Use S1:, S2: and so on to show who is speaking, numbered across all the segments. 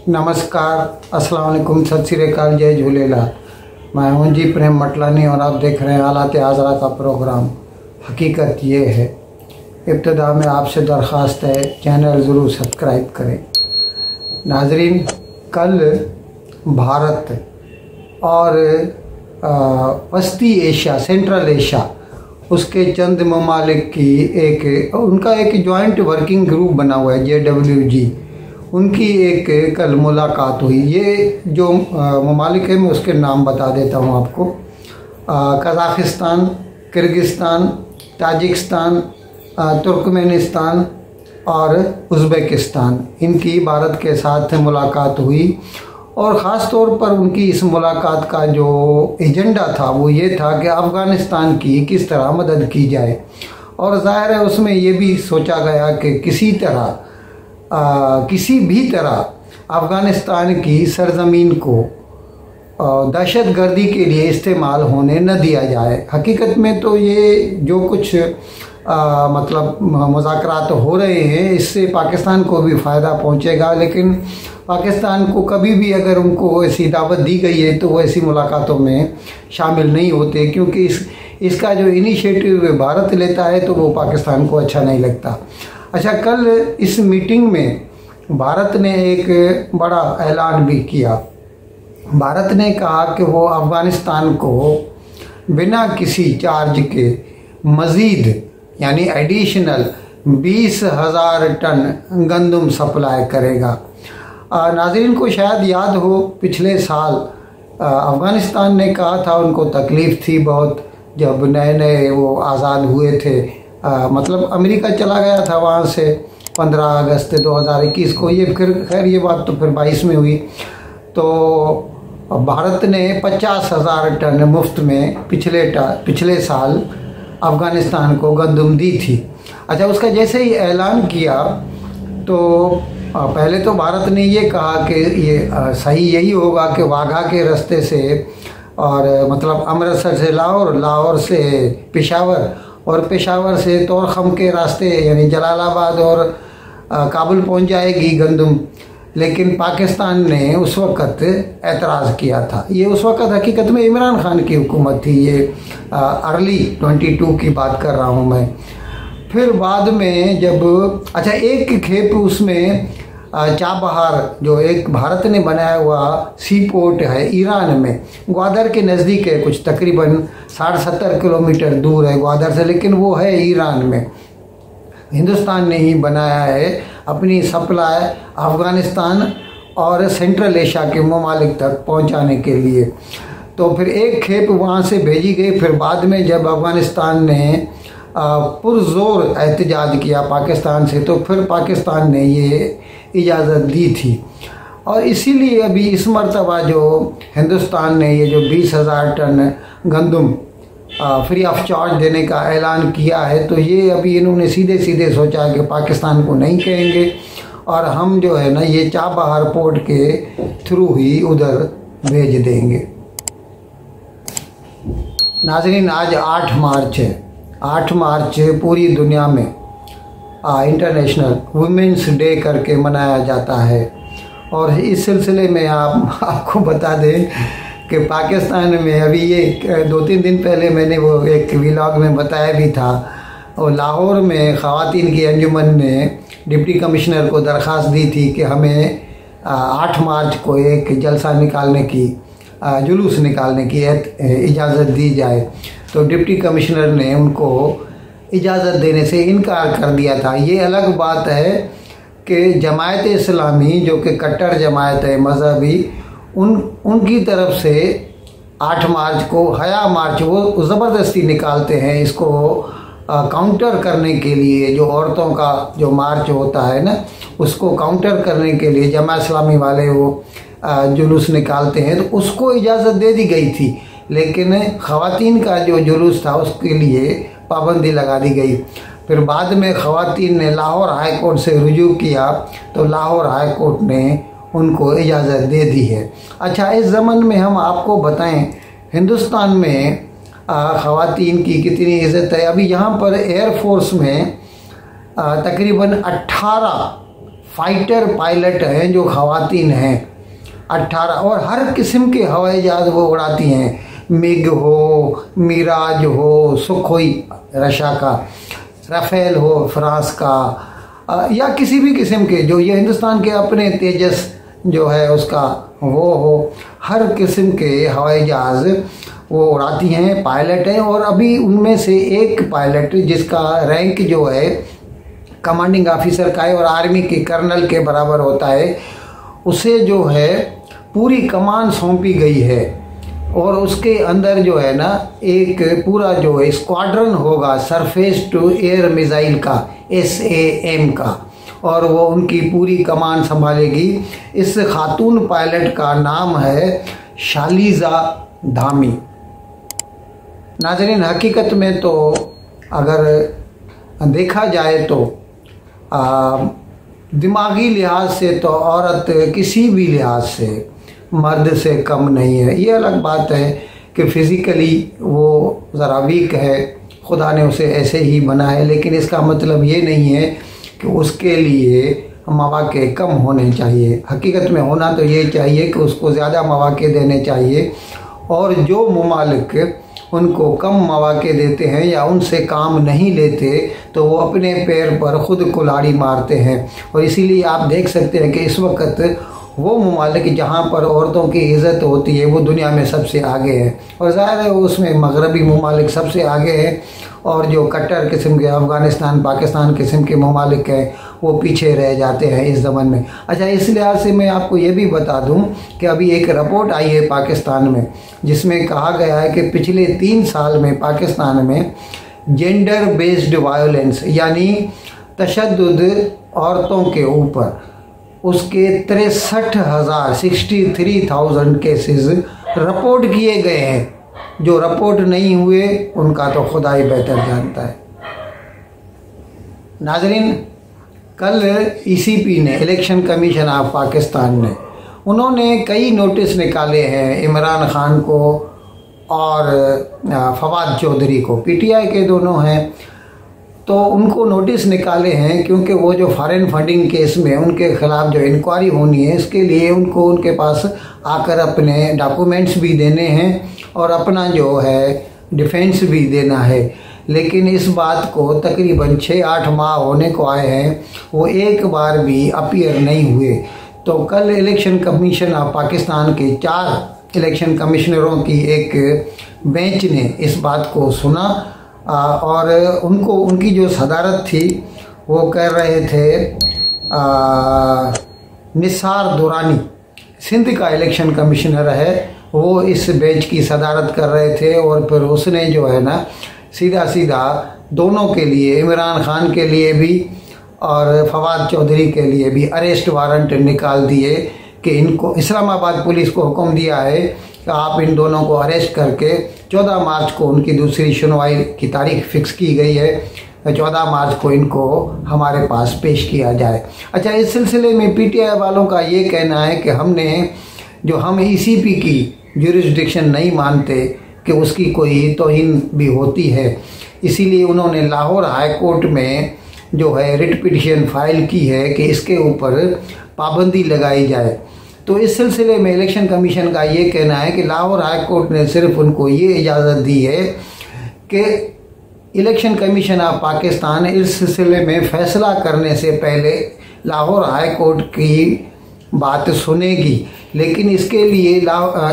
S1: नमस्कार, अस्सलाम वालेकुम, सत श्री अकाल, जय झूलेलाल। मैं हूं जी प्रेम मटलानी और आप देख रहे हैं हालात हाज़रा का प्रोग्राम। हकीकत ये है, इब्तिदा में आपसे दरख्वास्त है चैनल ज़रूर सब्सक्राइब करें। नाजरीन, कल भारत और वस्ती एशिया, सेंट्रल एशिया, उसके चंद ममालिक की उनका एक जॉइंट वर्किंग ग्रुप बना हुआ है JWG, उनकी एक कल मुलाकात हुई। ये जो ममालिक है मैं उसके नाम बता देता हूँ आपको। कज़ाकिस्तान, किर्गिस्तान, ताजिकिस्तान, तुर्कमेनिस्तान और उज़्बेकिस्तान, इनकी भारत के साथ मुलाकात हुई। और ख़ास तौर पर उनकी इस मुलाकात का जो एजेंडा था वो ये था कि अफ़गानिस्तान की किस तरह मदद की जाए। और ज़ाहिर है उसमें ये भी सोचा गया कि किसी भी तरह अफ़गानिस्तान की सरज़मीन को दहशतगर्दी के लिए इस्तेमाल होने न दिया जाए। हकीकत में तो ये जो कुछ मतलब मुज़ाकरात हो रहे हैं, इससे पाकिस्तान को भी फ़ायदा पहुंचेगा, लेकिन पाकिस्तान को कभी भी अगर उनको ऐसी दावत दी गई है तो वो ऐसी मुलाकातों में शामिल नहीं होते, क्योंकि इसका जो इनिशिएटिव भारत लेता है तो वो पाकिस्तान को अच्छा नहीं लगता। अच्छा, कल इस मीटिंग में भारत ने एक बड़ा ऐलान भी किया। भारत ने कहा कि वो अफ़गानिस्तान को बिना किसी चार्ज के मज़ीद यानी एडिशनल 20,000 टन गंदम सप्लाई करेगा। नाज़रीन को शायद याद हो, पिछले साल अफ़गानिस्तान ने कहा था उनको तकलीफ़ थी बहुत, जब नए नए वो आज़ाद हुए थे। मतलब अमेरिका चला गया था वहाँ से 15 अगस्त 2021 को। ये फिर खैर ये बात तो फिर 22 में हुई। तो भारत ने 50,000 टन मुफ्त में पिछले साल अफ़गानिस्तान को गंदम दी थी। अच्छा, उसका जैसे ही ऐलान किया तो पहले तो भारत ने ये कहा कि ये सही यही होगा कि वाघा के रास्ते से और मतलब अमृतसर से लाहौर, लाहौर से पेशावर और पेशावर से तोरखम के रास्ते यानी जलालाबाद और काबुल पहुंच जाएगी गंदम। लेकिन पाकिस्तान ने उस वक़्त एतराज़ किया था। ये उस वक़्त हकीकत में इमरान खान की हुकूमत थी, ये अर्ली 22 की बात कर रहा हूँ मैं। फिर बाद में जब अच्छा एक खेप उसमें चाबहार, जो एक भारत ने बनाया हुआ सी पोर्ट है ईरान में, ग्वादर के नज़दीक है, कुछ तकरीबन 60-70 किलोमीटर दूर है ग्वादर से, लेकिन वो है ईरान में। हिंदुस्तान ने ही बनाया है अपनी सप्लाई अफ़गानिस्तान और सेंट्रल एशिया के ममालिक तक पहुंचाने के लिए। तो फिर एक खेप वहाँ से भेजी गई। फिर बाद में जब अफ़गानिस्तान ने पुरज़ोर एहतजाज किया पाकिस्तान से, तो फिर पाकिस्तान ने ये इजाज़त दी थी। और इसीलिए अभी इस मरतबा जो हिंदुस्तान ने ये जो 20,000 टन गंदम फ्री ऑफ चार्ज देने का ऐलान किया है, तो ये अभी इन्होंने सीधे सीधे सोचा कि पाकिस्तान को नहीं कहेंगे और हम जो है ना ये चाबहार पोर्ट के थ्रू ही उधर भेज देंगे। नाज़रीन, आज 8 मार्च है। 8 मार्च पूरी दुनिया में इंटरनेशनल वुमेंस डे करके मनाया जाता है। और इस सिलसिले में आपको बता दें कि पाकिस्तान में अभी ये 2-3 दिन पहले मैंने वो एक व्लॉग में बताया भी था, और लाहौर में ख़वातीन की अंजुमन ने डिप्टी कमिश्नर को दरख्वास्त दी थी कि हमें 8 मार्च को एक जलसा निकालने की, जुलूस निकालने की इजाज़त दी जाए। तो डिप्टी कमिश्नर ने उनको इजाज़त देने से इनकार कर दिया था। ये अलग बात है कि जमायत इस्लामी, जो कि कट्टर जमायत है मजहबी, उनकी तरफ से 8 मार्च को हया मार्च वो ज़बरदस्ती निकालते हैं। इसको काउंटर करने के लिए, जो औरतों का जो मार्च होता है ना, उसको काउंटर करने के लिए जमात इस्लामी वाले वो जुलूस निकालते हैं। तो उसको इजाज़त दे दी गई थी, लेकिन ख़वातीन का जो जुलूस था उसके लिए पाबंदी लगा दी गई। फिर बाद में ख़वातीन ने लाहौर हाई कोर्ट से रुजू किया, तो लाहौर हाई कोर्ट ने उनको इजाज़त दे दी है। अच्छा, इस ज़माने में हम आपको बताएं हिंदुस्तान में ख़वातीन की कितनी इज़्ज़त है। अभी यहाँ पर एयरफोर्स में तकरीबन 18 फाइटर पायलट हैं जो खवातीन हैं 18, और हर किस्म के हवाई जहाज़ वो उड़ाती हैं। मिग हो, मिराज हो, सुखोई रशिया का, राफेल हो फ्रांस का, या किसी भी किस्म के जो ये हिंदुस्तान के अपने तेजस जो है उसका वो हो, हर किस्म के हवाई जहाज़ वो उड़ाती हैं, पायलट हैं। और अभी उनमें से एक पायलट जिसका रैंक जो है कमांडिंग ऑफिसर का है और आर्मी के कर्नल के बराबर होता है, उसे जो है पूरी कमान सौंपी गई है। और उसके अंदर जो है ना एक पूरा जो है स्क्वाड्रन होगा सरफेस टू एयर मिसाइल का, SAM का, और वो उनकी पूरी कमान संभालेगी। इस खातून पायलट का नाम है शालिजा धामी। नाज़रीन, हकीकत में तो अगर देखा जाए तो दिमागी लिहाज से तो औरत किसी भी लिहाज से मर्द से कम नहीं है। ये अलग बात है कि फिज़िकली वो ज़रा वीक है, खुदा ने उसे ऐसे ही बना है, लेकिन इसका मतलब ये नहीं है कि उसके लिए मौक़े कम होने चाहिए। हकीकत में होना तो ये चाहिए कि उसको ज़्यादा मौक़े देने चाहिए, और जो ममालिक उनको कम मौक़े देते हैं या उनसे काम नहीं लेते तो वो अपने पैर पर ख़ुद कुल्हाड़ी मारते हैं। और इसीलिए आप देख सकते हैं कि इस वक्त वो ममालिक जहाँ पर औरतों की इज़्ज़त होती है वो दुनिया में सबसे आगे है, और ज़ाहिर है उसमें मगरबी ममालिक सबसे आगे है, और जो कट्टर किस्म के अफ़गानिस्तान पाकिस्तान किस्म के ममालिक हैं वो पीछे रह जाते हैं इस ज़माने में। अच्छा, इस लिहाज से मैं आपको ये भी बता दूं कि अभी एक रिपोर्ट आई है पाकिस्तान में जिसमें कहा गया है कि पिछले 3 साल में पाकिस्तान में जेंडर बेस्ड वायलेंस यानी तशद्दुद औरतों के ऊपर उसके 63,000 केसेस रिपोर्ट किए गए हैं। जो रिपोर्ट नहीं हुए उनका तो खुदा ही बेहतर जानता है। नाज़रीन, कल ECP ने, इलेक्शन कमीशन ऑफ पाकिस्तान ने, उन्होंने कई नोटिस निकाले हैं इमरान खान को और फवाद चौधरी को, PTI के दोनों हैं, तो उनको नोटिस निकाले हैं क्योंकि वो जो फॉरेन फंडिंग केस में उनके खिलाफ जो इंक्वायरी होनी है इसके लिए उनको उनके पास आकर अपने डॉक्यूमेंट्स भी देने हैं और अपना जो है डिफेंस भी देना है। लेकिन इस बात को तकरीबन 6-8 माह होने को आए हैं, वो एक बार भी अपीयर नहीं हुए। तो कल इलेक्शन कमीशन ऑफ पाकिस्तान के 4 इलेक्शन कमिश्नरों की एक बेंच ने इस बात को सुना और उनको, उनकी जो सदारत थी वो कर रहे थे निसार दुरानी, सिंध का इलेक्शन कमिश्नर है, वो इस बेंच की सदारत कर रहे थे। और फिर उसने जो है ना सीधा सीधा दोनों के लिए, इमरान खान के लिए भी और फवाद चौधरी के लिए भी अरेस्ट वारंट निकाल दिए कि इनको, इस्लामाबाद पुलिस को हुक्म दिया है कि आप इन दोनों को अरेस्ट करके 14 मार्च को उनकी दूसरी सुनवाई की तारीख फिक्स की गई है, 14 मार्च को इनको हमारे पास पेश किया जाए। अच्छा, इस सिलसिले में PTI वालों का ये कहना है कि हम ECP की जुरिस्डिक्शन नहीं मानते कि उसकी कोई तौहीन भी होती है, इसीलिए उन्होंने लाहौर हाई कोर्ट में जो है रिट पिटीशन फाइल की है कि इसके ऊपर पाबंदी लगाई जाए। तो इस सिलसिले में इलेक्शन कमीशन का ये कहना है कि लाहौर हाई कोर्ट ने सिर्फ उनको ये इजाज़त दी है कि इलेक्शन कमीशन ऑफ पाकिस्तान इस सिलसिले में फ़ैसला करने से पहले लाहौर हाई कोर्ट की बात सुनेगी, लेकिन इसके लिए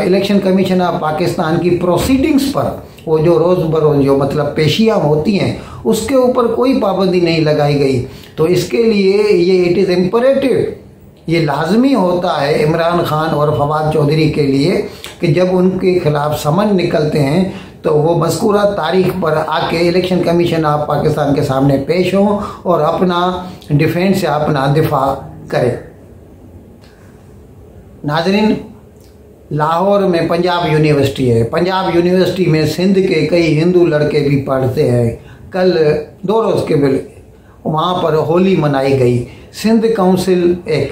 S1: इलेक्शन कमीशन ऑफ पाकिस्तान की प्रोसीडिंग्स पर, वो जो रोज़ बरोज़ जो मतलब पेशियाँ होती हैं उसके ऊपर कोई पाबंदी नहीं लगाई गई। तो इसके लिए ये इट इज़ इम्परेटिव, ये लाजमी होता है इमरान खान और फवाद चौधरी के लिए कि जब उनके खिलाफ समन निकलते हैं तो वो मज़कूरा तारीख पर आके इलेक्शन कमीशन ऑफ पाकिस्तान के सामने पेश हों और अपना डिफेंस या अपना दिफा करें। नाज़रीन, लाहौर में पंजाब यूनिवर्सिटी है, पंजाब यूनिवर्सिटी में सिंध के कई हिंदू लड़के भी पढ़ते हैं। कल 2 रोज़ के वहाँ पर होली मनाई गई। सिंध काउंसिल एक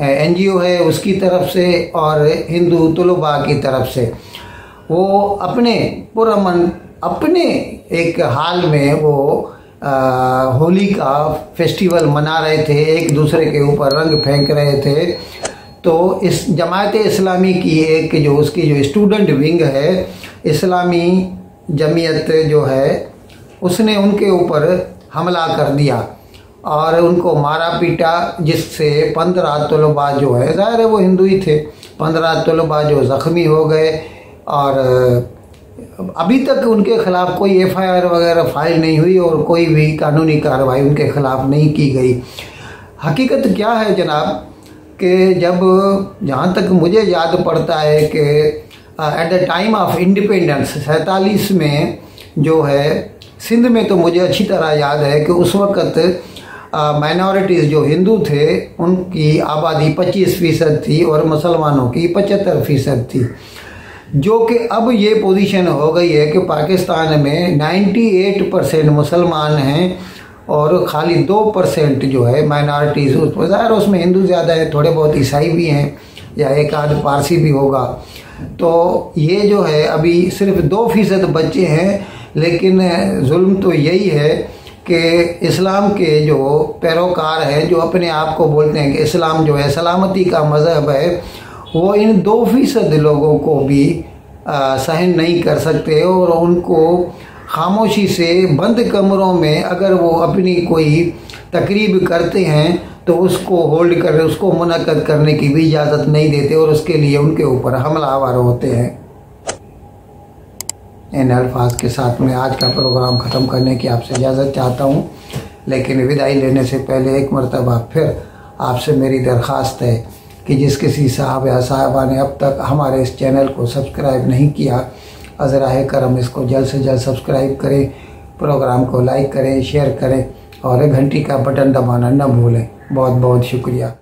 S1: NGO है उसकी तरफ से और हिंदू तलबा की तरफ से, वो अपने पुरअमन अपने एक हाल में वो होली का फेस्टिवल मना रहे थे, एक दूसरे के ऊपर रंग फेंक रहे थे। तो इस जमात इस्लामी की एक जो उसकी जो स्टूडेंट विंग है, इस्लामी जमीयत जो है, उसने उनके ऊपर हमला कर दिया और उनको मारा पीटा, जिससे 15 तलबा जो है, ज़ाहिर है वो हिंदू ही थे, 15 तलबा जो ज़ख्मी हो गए। और अभी तक उनके खिलाफ कोई FIR वगैरह फाइल नहीं हुई और कोई भी कानूनी कार्रवाई उनके खिलाफ नहीं की गई। हकीकत क्या है जनाब कि जब जहाँ तक मुझे याद पड़ता है कि at the time of independence 47 में जो है सिंध में, तो मुझे अच्छी तरह याद है कि उस वक़्त माइनॉरिटीज़ जो हिंदू थे उनकी आबादी 25% थी और मुसलमानों की 75% थी, जो कि अब ये पोजीशन हो गई है कि पाकिस्तान में 98% मुसलमान हैं और खाली 2% जो है माइनॉरिटीज़। ज़ाहिर उसमें हिंदू ज़्यादा है, थोड़े बहुत ईसाई भी हैं या एक आध पारसी भी होगा। तो ये जो है अभी सिर्फ 2% बच्चे हैं, लेकिन जुल्म तो यही है कि इस्लाम के जो पैरोकार हैं, जो अपने आप को बोलते हैं कि इस्लाम जो है सलामती का मज़हब है, वो इन 2% लोगों को भी सहन नहीं कर सकते और उनको खामोशी से बंद कमरों में अगर वो अपनी कोई तकरीब करते हैं तो उसको होल्ड कर, उसको मुनक्कद करने की भी इजाज़त नहीं देते और उसके लिए उनके ऊपर हमलावर होते हैं। इन अल्फाज के साथ मैं आज का प्रोग्राम ख़त्म करने की आपसे इजाज़त चाहता हूँ, लेकिन विदाई लेने से पहले एक मरतबा फिर आपसे मेरी दरख्वास्त है कि जिस किसी साहब या साहबा ने अब तक हमारे इस चैनल को सब्सक्राइब नहीं किया, अज़राए करम इसको जल्द से जल्द सब्सक्राइब करें, प्रोग्राम को लाइक करें, शेयर करें और घंटी का बटन दबाना न भूलें। बहुत बहुत शुक्रिया।